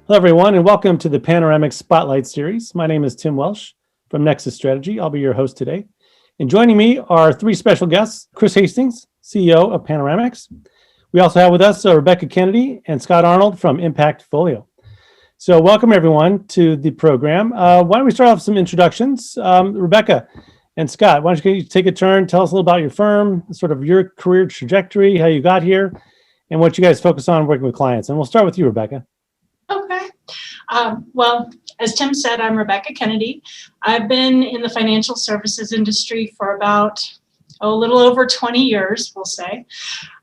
Hello, everyone, and welcome to the Panoramix Spotlight Series. My name is Tim Welsh from Nexus Strategy. I'll be your host today. And joining me are three special guests, Chris Hastings, CEO of Panoramix. We also have with us Rebecca Kennedy and Scott Arnold from ImpactFolio. So welcome, everyone, to the program. Why don't we start off with some introductions? Rebecca and Scott, why don't you take a turn, tell us a little about your firm, sort of your career trajectory, how you got here, and what you guys focus on working with clients. And we'll start with you, Rebecca. Okay. Well, as Tim said, I'm Rebecca Kennedy. I've been in the financial services industry for about a little over 20 years, we'll say.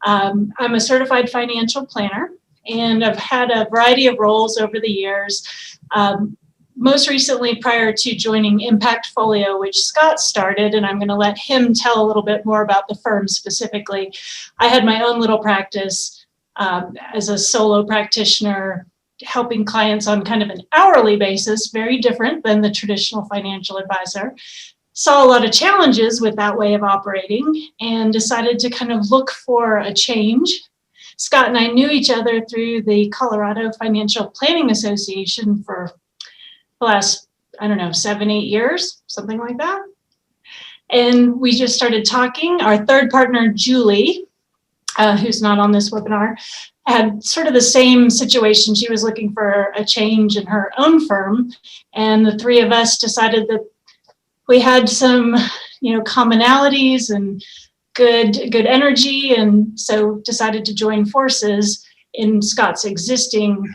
I'm a certified financial planner, and I've had a variety of roles over the years. Most recently, prior to joining ImpactFolio, which Scott started, and I'm going to let him tell a little bit more about the firm specifically. I had my own little practice as a solo practitioner, helping clients on kind of an hourly basis, very different than the traditional financial advisor. Saw a lot of challenges with that way of operating and decided to kind of look for a change. Scott and I knew each other through the Colorado Financial Planning Association for the last, 7, 8 years, something like that. And we just started talking. Our third partner, Julie, who's not on this webinar, had sort of the same situation. She was looking for a change in her own firm, and the three of us decided that we had some, commonalities and good energy, and so decided to join forces in Scott's existing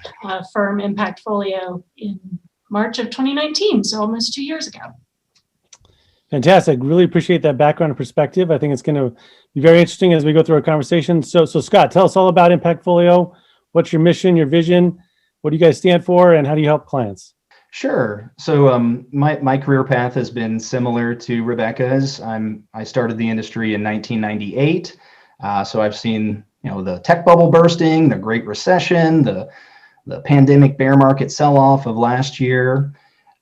firm, ImpactFolio, in March of 2019, so almost 2 years ago. Fantastic. Really appreciate that background and perspective. I think it's going to be very interesting as we go through our conversation. So Scott, tell us all about ImpactFolio. What's your mission, your vision? What do you guys stand for, and how do you help clients? Sure. So my career path has been similar to Rebecca's. I started the industry in 1998. So I've seen the tech bubble bursting, the Great Recession, the pandemic bear market sell-off of last year.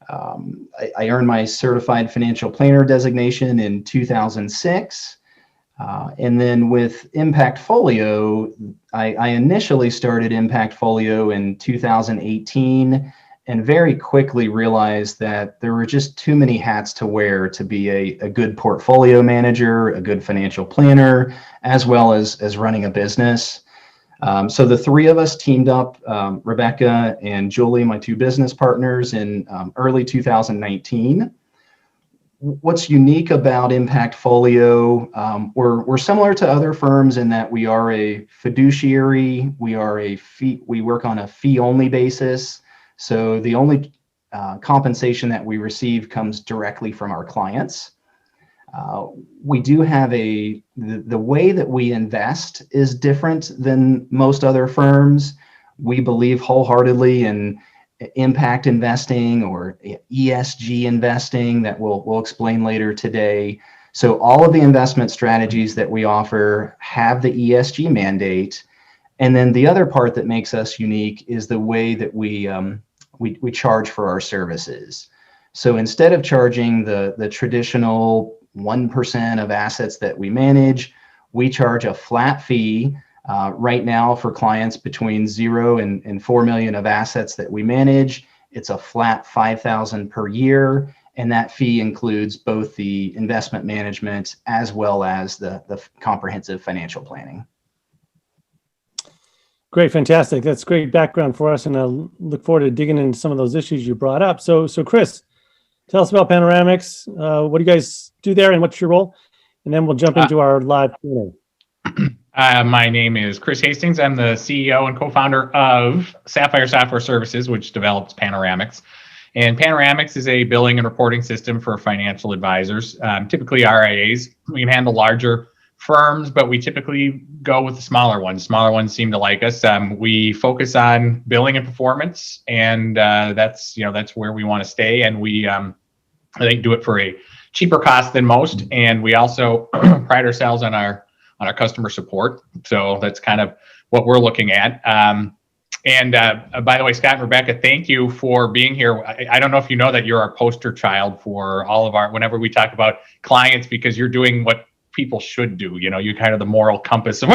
I earned my certified financial planner designation in 2006. And then with ImpactFolio, I initially started ImpactFolio in 2018 and very quickly realized that there were just too many hats to wear to be a good portfolio manager, a good financial planner, as well as running a business. So the three of us teamed up, Rebecca and Julie, my two business partners, in early 2019. What's unique about ImpactFolio, we're similar to other firms in that we are a fiduciary. We work on a fee-only basis. So the only compensation that we receive comes directly from our clients. We do have the way that we invest is different than most other firms. We believe wholeheartedly in impact investing or ESG investing that we'll explain later today. So all of the investment strategies that we offer have the ESG mandate. And then the other part that makes us unique is the way that we charge for our services. So instead of charging the traditional 1% of assets that we manage, we charge a flat fee right now for clients between 0 and 4 million of assets that we manage. It's a flat $5,000 per year, and that fee includes both the investment management as well as the comprehensive financial planning. Great, fantastic. That's great background for us, and I look forward to digging into some of those issues you brought up. So Chris, tell us about Panoramix. What do you guys do there, and what's your role? And then we'll jump into our live Q&A. My name is Chris Hastings. I'm the CEO and co-founder of Sapphire Software Services, which develops Panoramix. And Panoramix is a billing and reporting system for financial advisors, typically RIAs. We can handle larger firms, but we typically go with the smaller ones. Smaller ones seem to like us. We focus on billing and performance, and that's where we want to stay. And we, I think, do it for a cheaper cost than most. And we also pride ourselves on our customer support. So that's kind of what we're looking at. And by the way, Scott and Rebecca, thank you for being here. I don't know if you know that you're our poster child for all of our, whenever we talk about clients, because you're doing what people should do. You're kind of the moral compass. So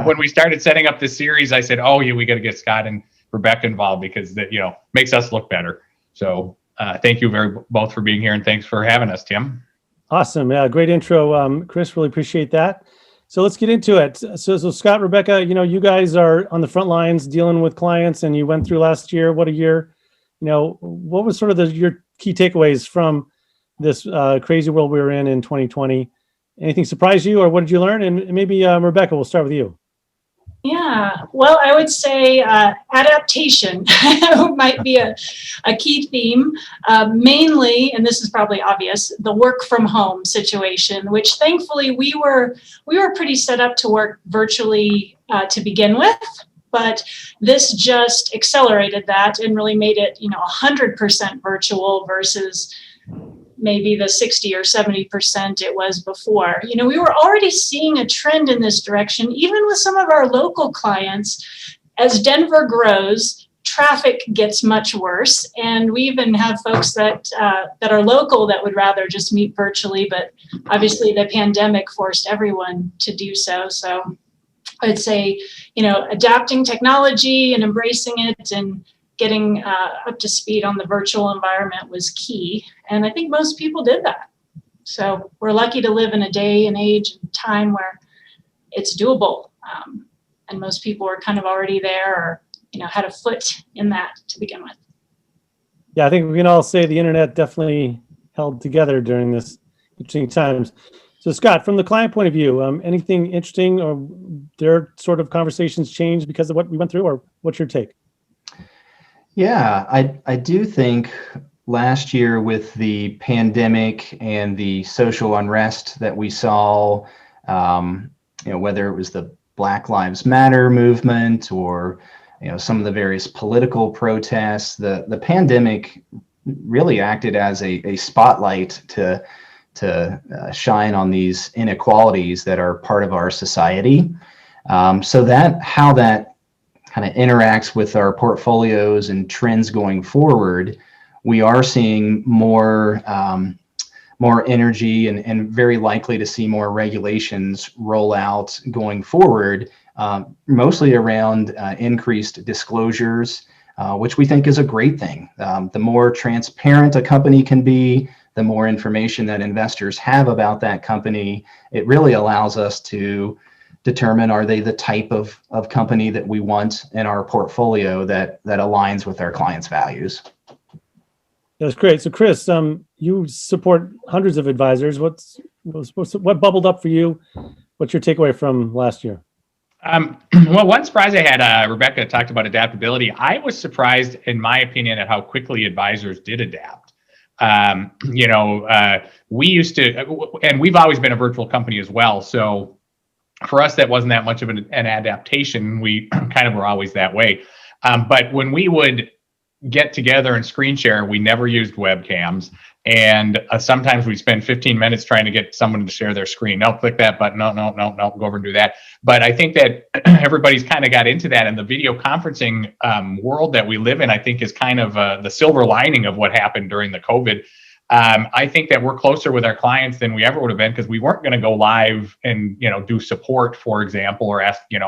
when we started setting up this series, I said, oh yeah, we got to get Scott and Rebecca involved, because that, makes us look better. So thank you both for being here, and thanks for having us, Tim. Awesome. Yeah, great intro, Chris. Really appreciate that. So let's get into it. So Scott, Rebecca, you guys are on the front lines dealing with clients, and you went through last year. What a year! What was sort of your key takeaways from this crazy world we were in 2020? Anything surprise you, or what did you learn? And maybe Rebecca, we'll start with you. Yeah, well, I would say adaptation might be a key theme. Mainly, and this is probably obvious, the work from home situation, which thankfully we were pretty set up to work virtually to begin with. But this just accelerated that and really made it, 100% virtual versus maybe the 60 or 70% it was before. We were already seeing a trend in this direction, even with some of our local clients. As Denver grows, traffic gets much worse. And we even have folks that are local that would rather just meet virtually, but obviously the pandemic forced everyone to do so. So I'd say, adapting technology and embracing it and getting up to speed on the virtual environment was key. And I think most people did that. So we're lucky to live in a day and age and time where it's doable. And most people are kind of already there or, had a foot in that to begin with. Yeah, I think we can all say the internet definitely held together during this interesting times. So Scott, from the client point of view, anything interesting or their sort of conversations changed because of what we went through, or what's your take? Yeah, I do think last year with the pandemic and the social unrest that we saw, whether it was the Black Lives Matter movement or some of the various political protests, the pandemic really acted as a spotlight to shine on these inequalities that are part of our society. So how that kind of interacts with our portfolios and trends going forward, we are seeing more energy and very likely to see more regulations roll out going forward, mostly around increased disclosures, which we think is a great thing. The more transparent a company can be, the more information that investors have about that company, it really allows us to determine, are they the type of company that we want in our portfolio that aligns with our clients' values. That's great. So Chris, you support hundreds of advisors. What bubbled up for you? What's your takeaway from last year? Well, one surprise I had, Rebecca talked about adaptability. I was surprised, in my opinion, at how quickly advisors did adapt. We used to, and we've always been a virtual company as well. So for us, that wasn't that much of an adaptation. We kind of were always that way. But when we would get together and screen share, we never used webcams. And sometimes we'd spend 15 minutes trying to get someone to share their screen. No, click that button. No, go over and do that. But I think that everybody's kind of got into that. And the video conferencing world that we live in, I think, is kind of the silver lining of what happened during the COVID. I think that we're closer with our clients than we ever would have been, because we weren't going to go live and, do support, for example, or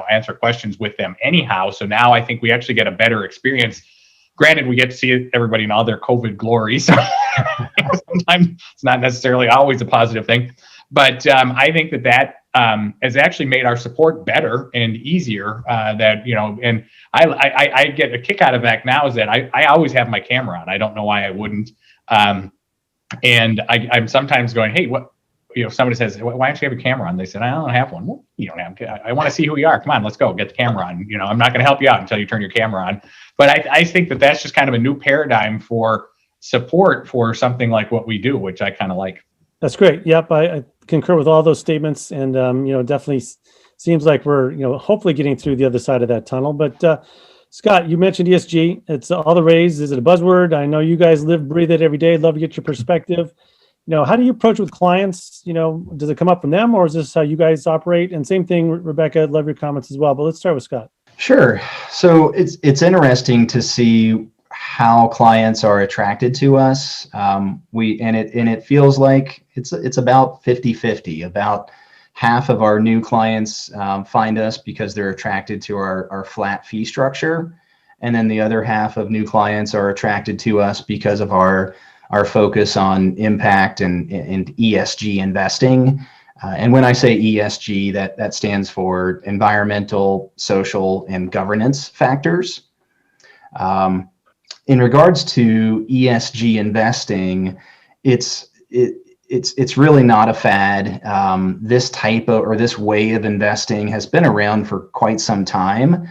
answer questions with them anyhow. So now I think we actually get a better experience. Granted, we get to see everybody in all their COVID glory. So sometimes it's not necessarily always a positive thing. But I think that has actually made our support better and easier. And I get a kick out of that now is that I always have my camera on. I don't know why I wouldn't. And I'm sometimes going, hey, what? Somebody says, why don't you have a camera on? They said, I don't have one. Well, you don't have. I want to see who you are. Come on, let's go. Get the camera on. I'm not going to help you out until you turn your camera on. But I think that that's just kind of a new paradigm for support for something like what we do, which I kind of like. That's great. Yep, I concur with all those statements, and definitely seems like we're hopefully getting through the other side of that tunnel. But Scott, you mentioned ESG. It's all the rage. Is it a buzzword? I know you guys breathe it every day. Love to get your perspective. How do you approach with clients? Does it come up from them, or is this how you guys operate? And same thing, Rebecca, I'd love your comments as well. But let's start with Scott. Sure. So it's interesting to see how clients are attracted to us. It feels like it's about 50-50. About half of our new clients find us because they're attracted to our flat fee structure. And then the other half of new clients are attracted to us because of our focus on impact and ESG investing. And when I say ESG, that stands for environmental, social, and governance factors. In regards to ESG investing, it's really not a fad. This type of, or this way of investing has been around for quite some time,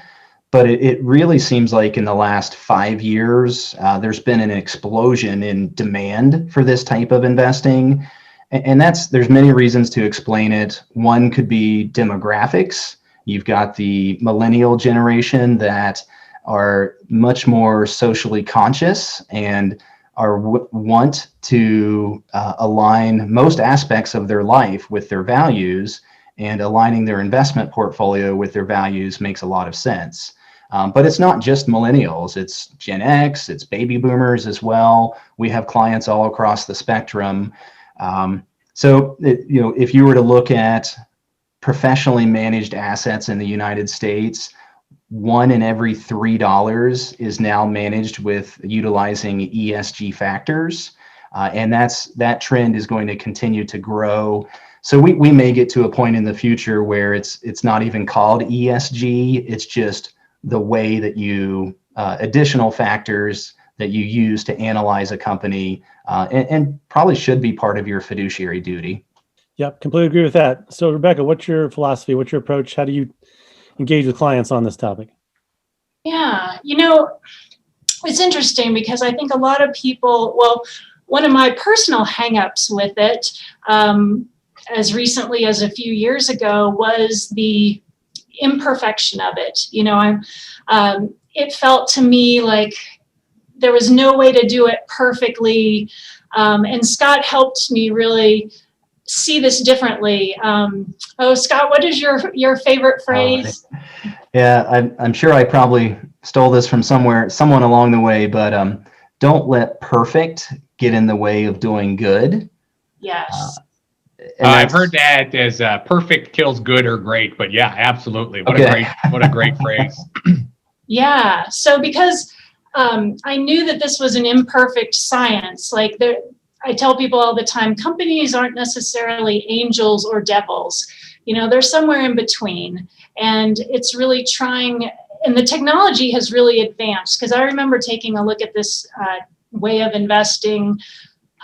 but it really seems like in the last 5 years, there's been an explosion in demand for this type of investing. And there's many reasons to explain it. One could be demographics. You've got the millennial generation that are much more socially conscious and want to align most aspects of their life with their values, and aligning their investment portfolio with their values makes a lot of sense. But it's not just millennials, it's Gen X, it's baby boomers as well. We have clients all across the spectrum. If you were to look at professionally managed assets in the United States, 1 in every $3 is now managed with utilizing ESG factors. And that trend is going to continue to grow. So we may get to a point in the future where it's not even called ESG, it's just the way that you, additional factors that you use to analyze a company, and probably should be part of your fiduciary duty. Yep, completely agree with that. So Rebecca, what's your philosophy? What's your approach? How do you engage with clients on this topic? Yeah, it's interesting because I think a lot of people, one of my personal hangups with it, as recently as a few years ago, was the imperfection of it. It felt to me like there was no way to do it perfectly. And Scott helped me really see this differently. Scott, what is your favorite phrase? Yeah, I'm sure I probably stole this from someone along the way, but don't let perfect get in the way of doing good. Yes. I've heard that as perfect kills good or great, but yeah, absolutely. What a great phrase. Yeah. So because I knew that this was an imperfect science, I tell people all the time, companies aren't necessarily angels or devils. They're somewhere in between. And it's really trying, and the technology has really advanced, because I remember taking a look at this way of investing,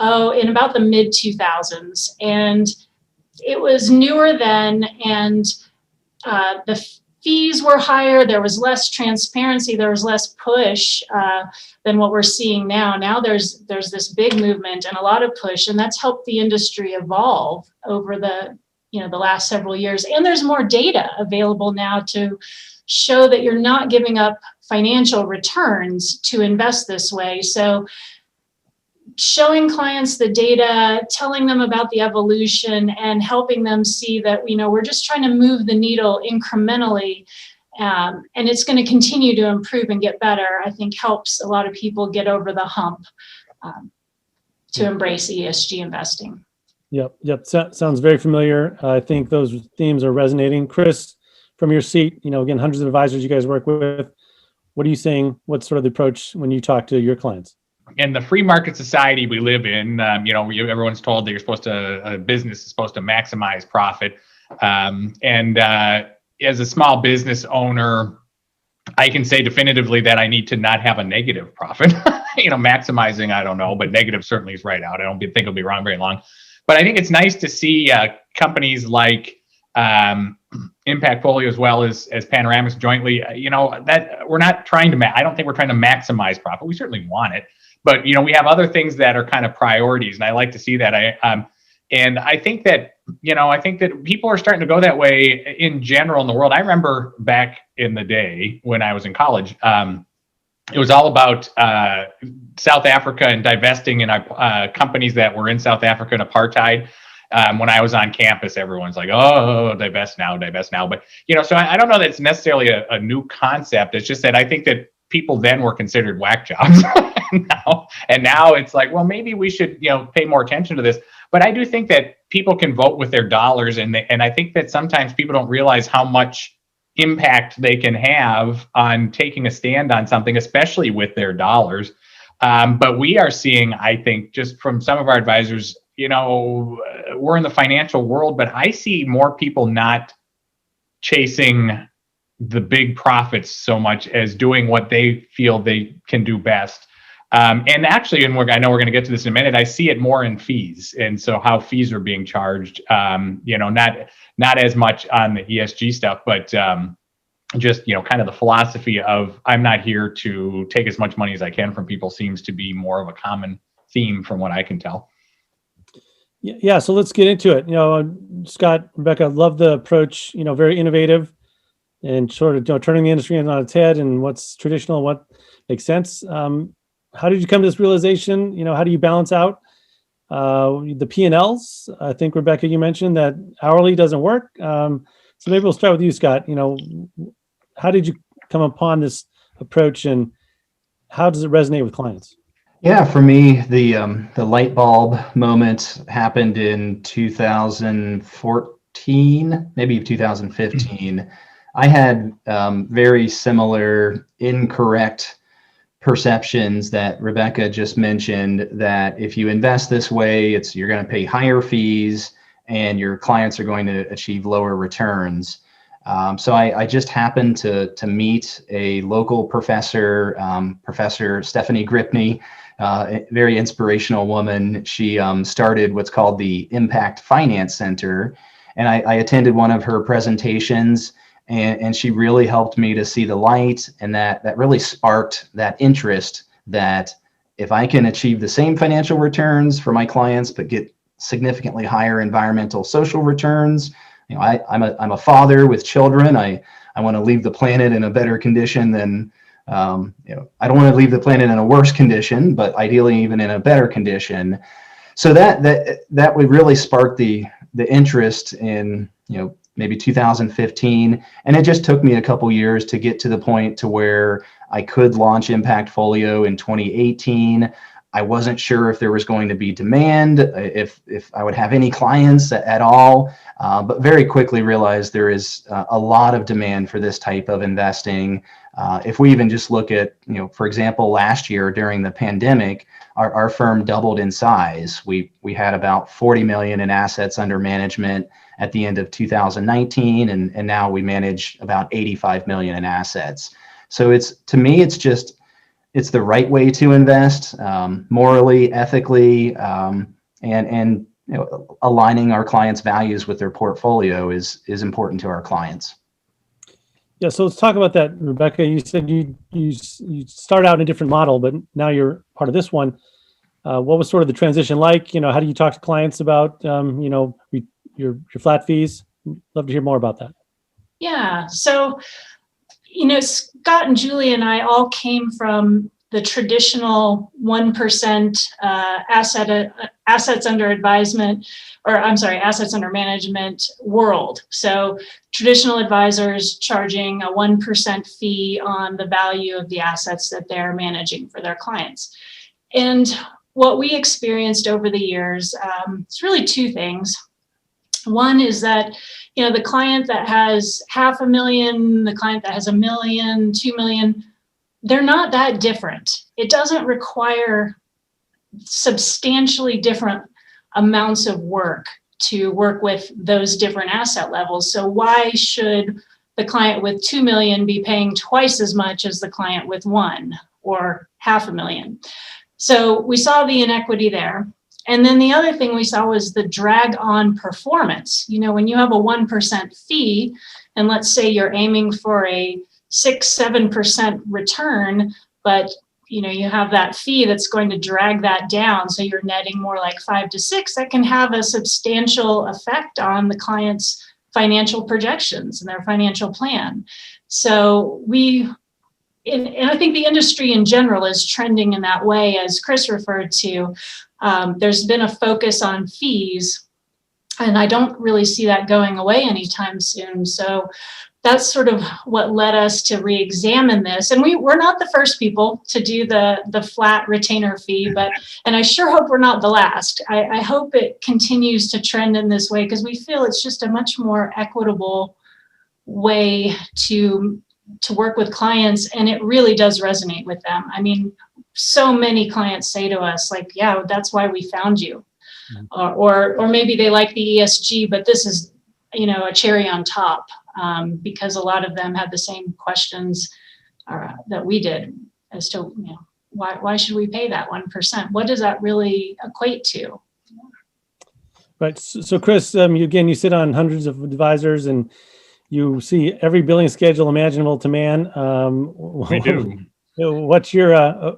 in about the mid 2000s. And it was newer then, and the fees were higher. There was less transparency. There was less push than what we're seeing now. Now there's this big movement and a lot of push, and that's helped the industry evolve over the last several years. And there's more data available now to show that you're not giving up financial returns to invest this way. So showing clients the data, telling them about the evolution, and helping them see that, we're just trying to move the needle incrementally, and it's going to continue to improve and get better, I think helps a lot of people get over the hump to embrace ESG investing. Yep. Sounds very familiar. I think those themes are resonating. Chris, from your seat, again, hundreds of advisors you guys work with. What are you saying? What's sort of the approach when you talk to your clients? In the free market society we live in, everyone's told that a business is supposed to maximize profit. And as a small business owner, I can say definitively that I need to not have a negative profit. Maximizing, I don't know, but negative certainly is right out. I don't think it'll be wrong very long. But I think it's nice to see companies like ImpactFolio as well as Panoramix jointly, that we're not trying to, I don't think we're trying to maximize profit. We certainly want it. But, we have other things that are kind of priorities, and I like to see that. And I think that people are starting to go that way in general in the world. I remember back in the day when I was in college, it was all about South Africa and divesting in companies that were in South Africa and apartheid. When I was on campus, everyone's like, "Oh, divest now." But so I don't know that it's necessarily a new concept. It's just that I think that people then were considered whack jobs. Now it's like, well, maybe we should pay more attention to this. But I do think that people can vote with their dollars, and I think that sometimes people don't realize how much impact they can have on taking a stand on something, especially with their dollars. But we are seeing, I think, just from some of our advisors, we're in the financial world, but I see more people not chasing the big profits so much as doing what they feel they can do best. And actually, I know we're going to get to this in a minute, I see it more in fees. And so how fees are being charged, not as much on the ESG stuff, but just, kind of the philosophy of I'm not here to take as much money as I can from people seems to be more of a common theme from what I can tell. Yeah. So let's get into it. Scott, Rebecca, love the approach, very innovative and sort of, turning the industry on its head and what's traditional, what makes sense. How did you come to this realization? How do you balance out the P&Ls? I think, Rebecca, you mentioned that hourly doesn't work. So maybe we'll start with you, Scott. How did you come upon this approach and how does it resonate with clients? Yeah, for me, the light bulb moment happened in 2014, maybe 2015. I had very similar incorrect perceptions that Rebecca just mentioned, that if you invest this way, you're going to pay higher fees and your clients are going to achieve lower returns. So I just happened to meet a local professor, Professor Stephanie Gripney, a very inspirational woman. She started what's called the Impact Finance Center, and I attended one of her presentations, and she really helped me to see the light, and that really sparked that interest that if I can achieve the same financial returns for my clients but get significantly higher environmental social returns. I'm a father with children. I want to leave the planet in a better condition than I don't want to leave the planet in a worse condition, but ideally even in a better condition. So that would really spark the interest in maybe 2015, and it just took me a couple years to get to the point to where I could launch ImpactFolio in 2018. I wasn't sure if there was going to be demand, if I would have any clients at all, but very quickly realized there is a lot of demand for this type of investing. If we even just look at, for example, last year during the pandemic, our firm doubled in size. We had about 40 million in assets under management at the end of 2019, and now we manage about 85 million in assets. So to me, it's the right way to invest, morally, ethically, and aligning our clients' values with their portfolio is important to our clients. Yeah, so let's talk about that, Rebecca. You said you start out in a different model, but now you're part of this one. What was sort of the transition like? How do you talk to clients about your flat fees? Love to hear more about that. Yeah, so Scott and Julie and I all came from the traditional 1% assets under advisement, assets under management world. So traditional advisors charging a 1% fee on the value of the assets that they're managing for their clients. And what we experienced over the years, it's really two things. One is that, the client that has $500,000, the client that has $1 million, $2 million, they're not that different. It doesn't require substantially different amounts of work to work with those different asset levels. So why should the client with 2 million be paying twice as much as the client with 1 or $500,000? So we saw the inequity there. And then the other thing we saw was the drag on performance. When you have a 1% fee, and let's say you're aiming for a 6-7% return, but you have that fee that's going to drag that down, so you're netting more like 5 to 6, that can have a substantial effect on the client's financial projections and their financial plan. So and I think the industry in general is trending in that way, as Chris referred to. There's been a focus on fees, and I don't really see that going away anytime soon. So that's sort of what led us to re-examine this. And we're not the first people to do the flat retainer fee, and I sure hope we're not the last. I hope it continues to trend in this way, because we feel it's just a much more equitable way to work with clients, and it really does resonate with them. I mean, so many clients say to us, like, yeah, that's why we found you. Or maybe they like the ESG, but this is, a cherry on top, because a lot of them had the same questions that we did as to, why should we pay that 1%? What does that really equate to? Right. So Chris, you sit on hundreds of advisors and you see every billing schedule imaginable to man. We do. What's your,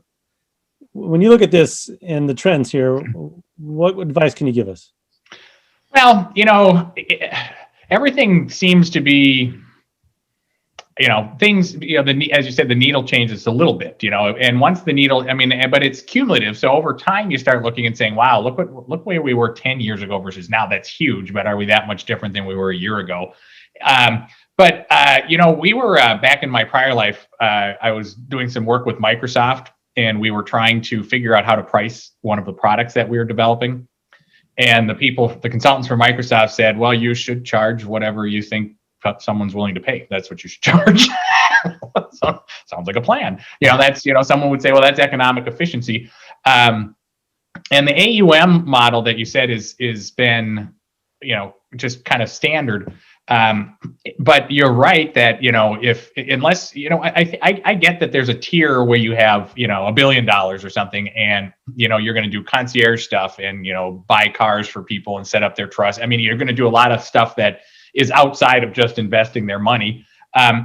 when you look at this and the trends here, what advice can you give us? Well, everything seems to be, things, as you said, the needle changes a little bit, and once the needle, but it's cumulative. So over time, you start looking and saying, wow, look where we were 10 years ago versus now. That's huge. But are we that much different than we were a year ago? We were back in my prior life, I was doing some work with Microsoft, and we were trying to figure out how to price one of the products that we were developing. And the consultants from Microsoft said, well, you should charge whatever you think someone's willing to pay. That's what you should charge. So, sounds like a plan. That's, someone would say, well, that's economic efficiency. And the AUM model that you said is been, just kind of standard. But you're right that, I get that there's a tier where you have, $1 billion or something, and, you're going to do concierge stuff and, buy cars for people and set up their trust. You're going to do a lot of stuff that is outside of just investing their money.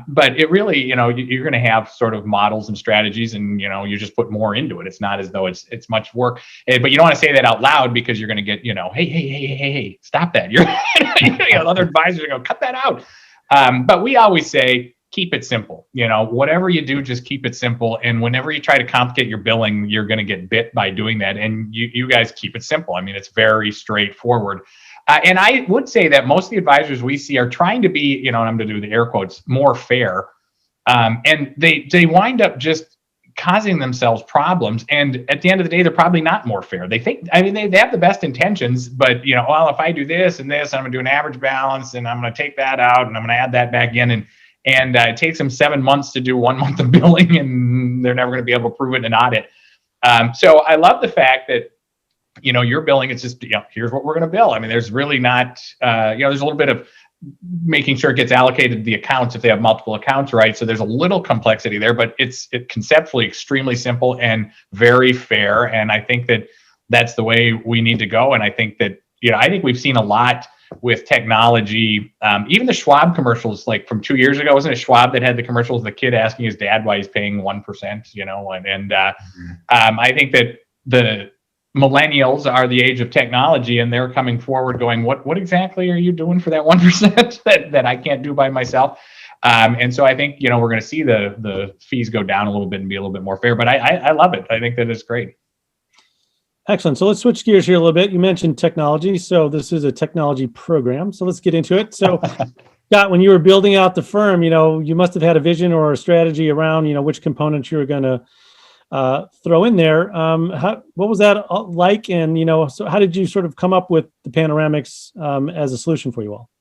But it really, you're going to have sort of models and strategies, and, you just put more into it. It's not as though it's much work, but you don't want to say that out loud because you're going to get, hey, stop that. You're, other advisors are going to cut that out. But we always say, keep it simple. Whatever you do, just keep it simple. And whenever you try to complicate your billing, you're going to get bit by doing that. And you guys keep it simple. It's very straightforward. And I would say that most of the advisors we see are trying to be, and I'm going to do the air quotes, more fair. And they wind up just causing themselves problems. And at the end of the day, they're probably not more fair. They think, they have the best intentions, but, well, if I do this and this, I'm going to do an average balance, and I'm going to take that out, and I'm going to add that back in. And it takes them 7 months to do 1 month of billing, and they're never going to be able to prove it in an audit. So I love the fact that, your billing, it's just, here's what we're going to bill. There's really not, there's a little bit of making sure it gets allocated to the accounts if they have multiple accounts, right? So there's a little complexity there, but it's conceptually extremely simple and very fair. And I think that that's the way we need to go. And I think that, I think we've seen a lot with technology. Even the Schwab commercials, like from 2 years ago, wasn't it Schwab that had the commercials, the kid asking his dad why he's paying 1%, I think that the millennials are the age of technology, and they're coming forward going, what exactly are you doing for that 1% that I can't do by myself? And so I think, we're going to see the fees go down a little bit and be a little bit more fair, but I love it. I think that it's great. Excellent. So let's switch gears here a little bit. You mentioned technology. So this is a technology program. So let's get into it. So Scott, when you were building out the firm, you must have had a vision or a strategy around, which components you were going to throw in there. What was that like? And, so how did you sort of come up with the Panoramix as a solution for you all?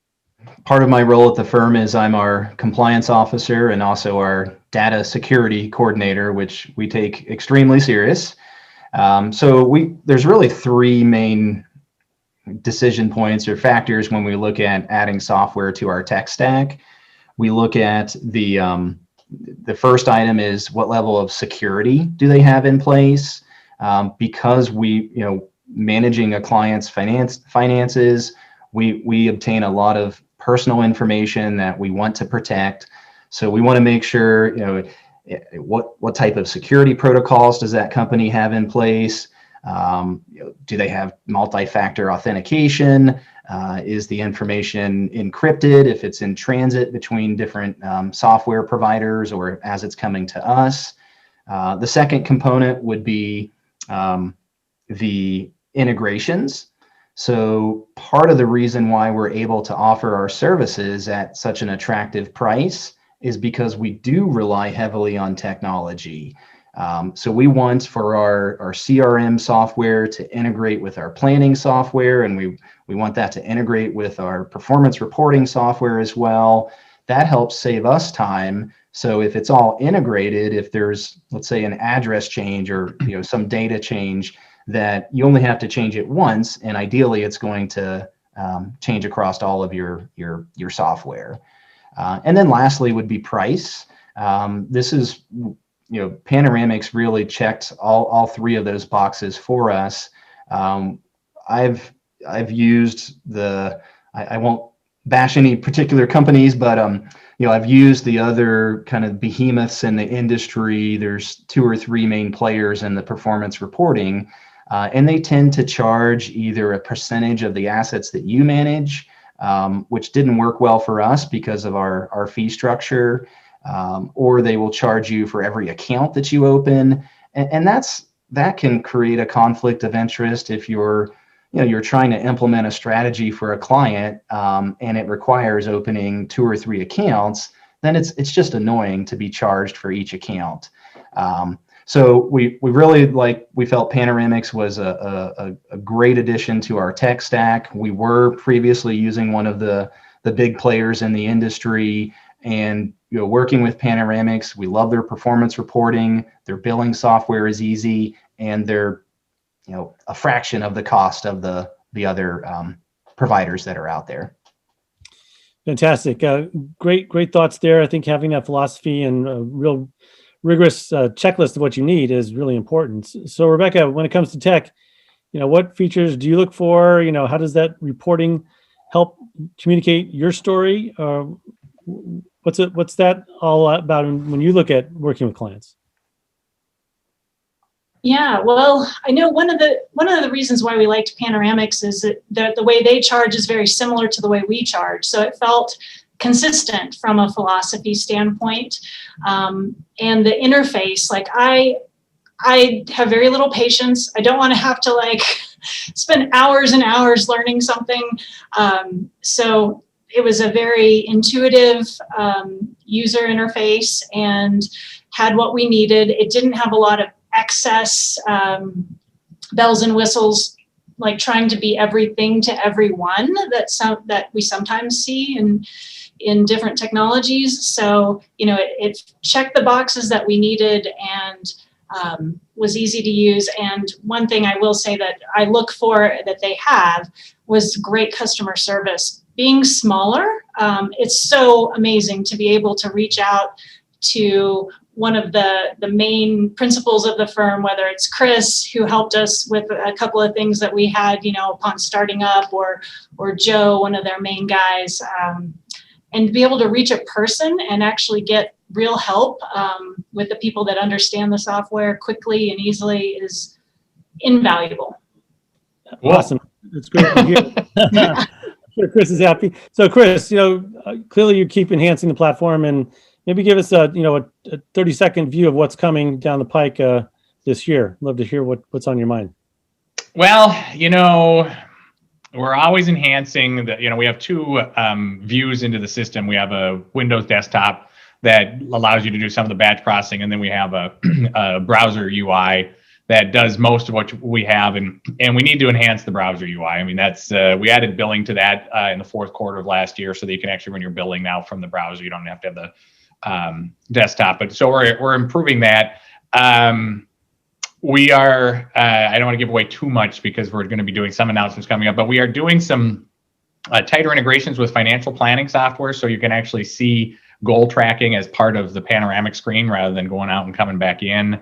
Part of my role at the firm is I'm our compliance officer and also our data security coordinator, which we take extremely serious. There's really three main decision points or factors when we look at adding software to our tech stack. We look at the first item is what level of security do they have in place? Because managing a client's finances, we obtain a lot of personal information that we want to protect. So we want to make sure, what type of security protocols does that company have in place? Do they have multi-factor authentication? Is the information encrypted if it's in transit between different software providers or as it's coming to us? The second component would be the integrations. So part of the reason why we're able to offer our services at such an attractive price is because we do rely heavily on technology. So we want for our CRM software to integrate with our planning software, and we want that to integrate with our performance reporting software as well. that helps save us time. So if it's all integrated, if there's, let's say, an address change or some data change, that you only have to change it once, and ideally it's going to change across all of your software. And then lastly would be price. This is, Panoramix really checked all three of those boxes for us. I've used I won't bash any particular companies, but I've used the other kind of behemoths in the industry. There's 2 or 3 main players in the performance reporting, and they tend to charge either a percentage of the assets that you manage, which didn't work well for us because of our fee structure, or they will charge you for every account that you open, and that can create a conflict of interest if you're trying to implement a strategy for a client, and it requires opening 2 or 3 accounts. Then it's just annoying to be charged for each account. So we felt Panoramix was a great addition to our tech stack. We were previously using one of the big players in the industry, and working with Panoramix, we love their performance reporting. Their billing software is easy, and they're a fraction of the cost of the other providers that are out there. Fantastic. Great thoughts there. I think having that philosophy and a real rigorous checklist of what you need is really important. So Rebecca, when it comes to tech, what features do you look for? How does that reporting help communicate your story? What's that all about when you look at working with clients? Yeah, well, I know one of the reasons why we liked Panoramix is that the way they charge is very similar to the way we charge. So it felt consistent from a philosophy standpoint, and the interface. Like I have very little patience. I don't want to have to spend hours and hours learning something. So it was a very intuitive user interface and had what we needed. It didn't have a lot of excess bells and whistles, like trying to be everything to everyone that we sometimes see in different technologies. So it checked the boxes that we needed and was easy to use. And one thing I will say that I look for that they have was great customer service. Being smaller, it's so amazing to be able to reach out to one of the main principals of the firm, whether it's Chris, who helped us with a couple of things that we had, upon starting up, or Joe, one of their main guys, and to be able to reach a person and actually get real help with the people that understand the software quickly and easily is invaluable. Awesome. It's great to hear. Sure, Chris is happy. So Chris, clearly you keep enhancing the platform, and maybe give us a 30-second view of what's coming down the pike this year. Love to hear what's on your mind. Well, we're always enhancing we have 2 views into the system. We have a Windows desktop that allows you to do some of the batch processing, and then we have a browser UI that does most of what we have, and we need to enhance the browser UI. I mean, that's we added billing to that in the 4th quarter of last year, so that you can actually run your billing now from the browser. You don't have to have the desktop, but so we're improving that. We are I don't want to give away too much because we're going to be doing some announcements coming up, but we are doing some tighter integrations with financial planning software, so you can actually see goal tracking as part of the Panoramix screen rather than going out and coming back in.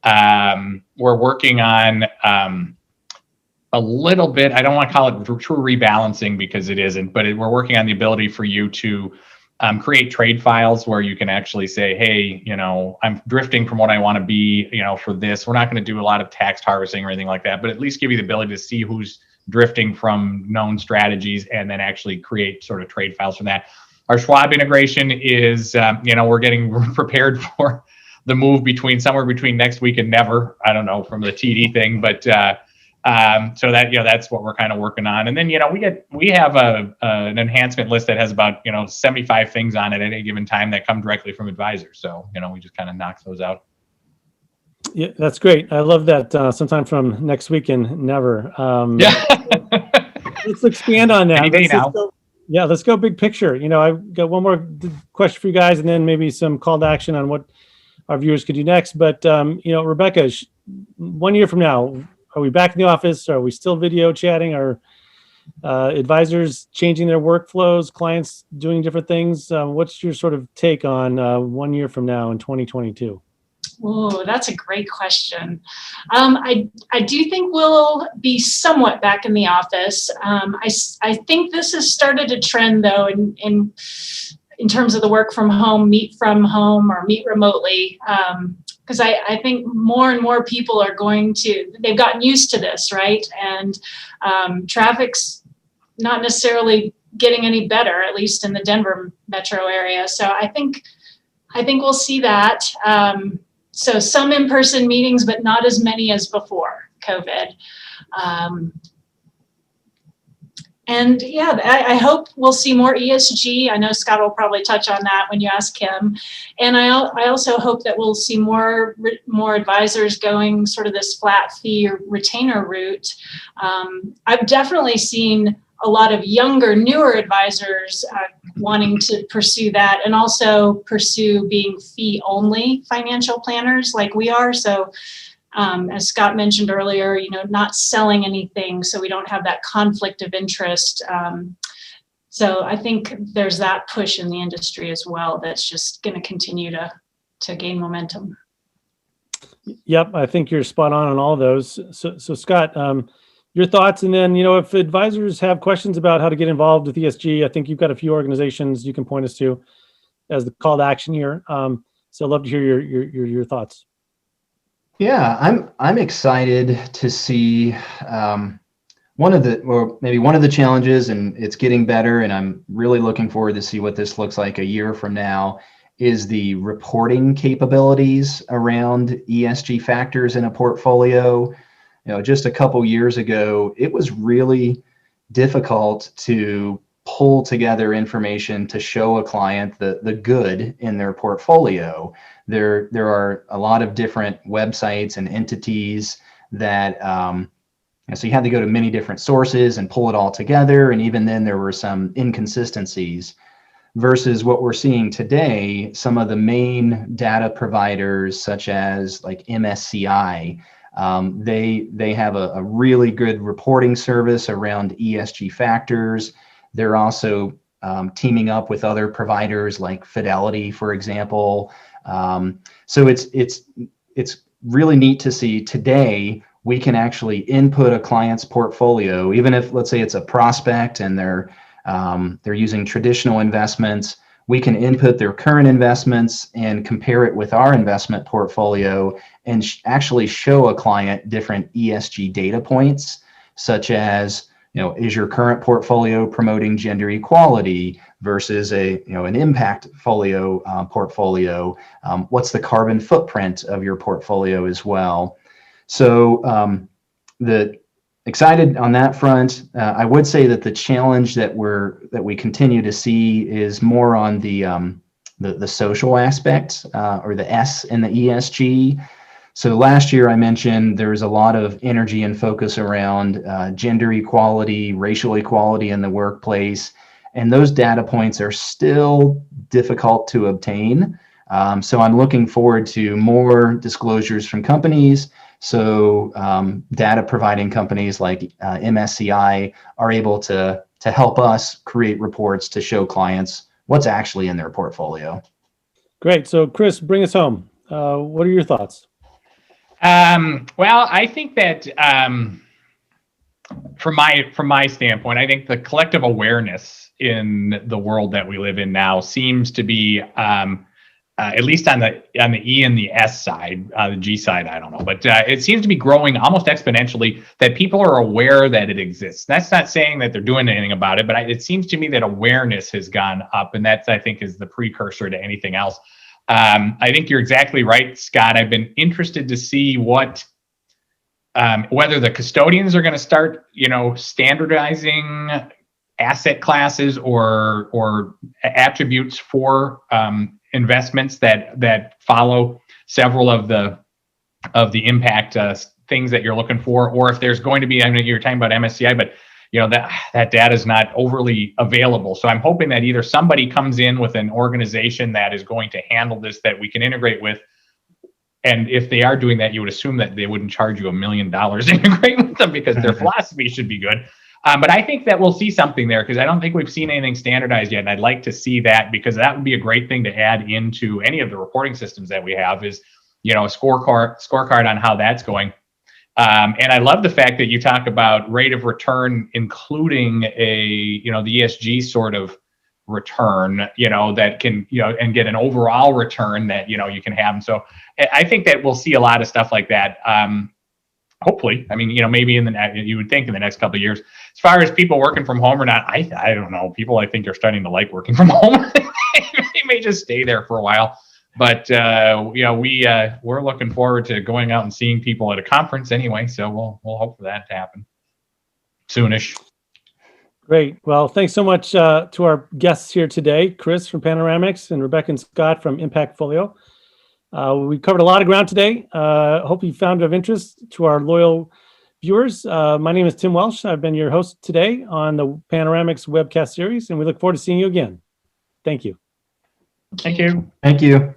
We're working on a little bit, I don't want to call it true rebalancing because it isn't, but we're working on the ability for you to create trade files where you can actually say, hey, I'm drifting from what I want to be, for this. We're not going to do a lot of text harvesting or anything like that, but at least give you the ability to see who's drifting from known strategies and then actually create sort of trade files from that. Our Schwab integration is, we're getting prepared for the move somewhere between next week and never. I don't know, from the TD thing, but so that that's what we're kind of working on. And then we have an enhancement list that has about 75 things on it at any given time that come directly from advisors. So we just kind of knock those out. Yeah, that's great. I love that. Sometime from next week and never. Yeah. Let's expand on that. Any day now. Yeah, let's go big picture. I've got one more question for you guys, and then maybe some call to action on what our viewers could do next. But Rebecca, 1 year from now, are we back in the office? Are we still video chatting? Are advisors changing their workflows? Clients doing different things? What's your sort of take on 1 year from now in 2022? Oh, that's a great question. I do think we'll be somewhat back in the office. I think this has started a trend, though, in terms of the work from home, meet from home, or meet remotely. Because I think more and more people are they've gotten used to this, right? And traffic's not necessarily getting any better, at least in the Denver metro area. So I think we'll see that. So some in-person meetings, but not as many as before COVID. And yeah, I hope we'll see more ESG. I know Scott will probably touch on that when you ask him. And I also hope that we'll see more advisors going sort of this flat fee or retainer route. I've definitely seen a lot of younger, newer advisors wanting to pursue that, and also pursue being fee-only financial planners like we are. So as Scott mentioned earlier, not selling anything, so we don't have that conflict of interest. So I think there's that push in the industry as well that's just going to continue to gain momentum. Yep, I think you're spot on all of those. So Scott, your thoughts, and then if advisors have questions about how to get involved with ESG, I think you've got a few organizations you can point us to as the call to action here. So I'd love to hear your thoughts. Yeah, I'm excited to see one of the challenges, and it's getting better, and I'm really looking forward to see what this looks like a year from now, is the reporting capabilities around ESG factors in a portfolio. Just a couple years ago, it was really difficult to pull together information to show a client the good in their portfolio. There are a lot of different websites and entities that, so you had to go to many different sources and pull it all together. And even then there were some inconsistencies versus what we're seeing today. Some of the main data providers, such as like MSCI, they have a really good reporting service around ESG factors. They're also teaming up with other providers like Fidelity, for example. So it's really neat to see today we can actually input a client's portfolio, even if, let's say, it's a prospect and they're using traditional investments. We can input their current investments and compare it with our investment portfolio and actually show a client different ESG data points, such as, is your current portfolio promoting gender equality versus an ImpactFolio portfolio? What's the carbon footprint of your portfolio as well? So excited on that front. I would say that the challenge that we continue to see is more on the social aspect, or the S in the ESG. So last year I mentioned there's a lot of energy and focus around gender equality, racial equality in the workplace, and those data points are still difficult to obtain. So I'm looking forward to more disclosures from companies. So data providing companies like MSCI are able to help us create reports to show clients what's actually in their portfolio. Great. So Chris, bring us home. What are your thoughts? Well, I think that from my standpoint, I think the collective awareness in the world that we live in now seems to be, at least on the E and the S side, the G side, I don't know, but it seems to be growing almost exponentially, that people are aware that it exists. That's not saying that they're doing anything about it, but it seems to me that awareness has gone up, and that's, I think, is the precursor to anything else. I think you're exactly right, Scott. I've been interested to see what whether the custodians are going to start, standardizing asset classes or attributes for investments that follow several of the impact things that you're looking for, or if there's going to be, I mean, you're talking about MSCI, but that data is not overly available. So I'm hoping that either somebody comes in with an organization that is going to handle this, that we can integrate with. And if they are doing that, you would assume that they wouldn't charge you $1 million to integrate with them, because their philosophy should be good. But I think that we'll see something there, because I don't think we've seen anything standardized yet. And I'd like to see that, because that would be a great thing to add into any of the reporting systems that we have, is, a scorecard on how that's going. And I love the fact that you talk about rate of return, including the ESG sort of return, that can, and get an overall return that, you can have. And so I think that we'll see a lot of stuff like that. Hopefully, maybe you would think in the next couple of years. As far as people working from home or not, I don't know. People, I think, are starting to like working from home. They may just stay there for a while. But we're looking forward to going out and seeing people at a conference anyway. So we'll hope for that to happen soonish. Great. Well, thanks so much to our guests here today, Chris from Panoramix and Rebecca and Scott from ImpactFolio. We covered a lot of ground today. Hope you found it of interest to our loyal viewers. My name is Tim Welsh. I've been your host today on the Panoramix webcast series, and we look forward to seeing you again. Thank you. Thank you. Thank you.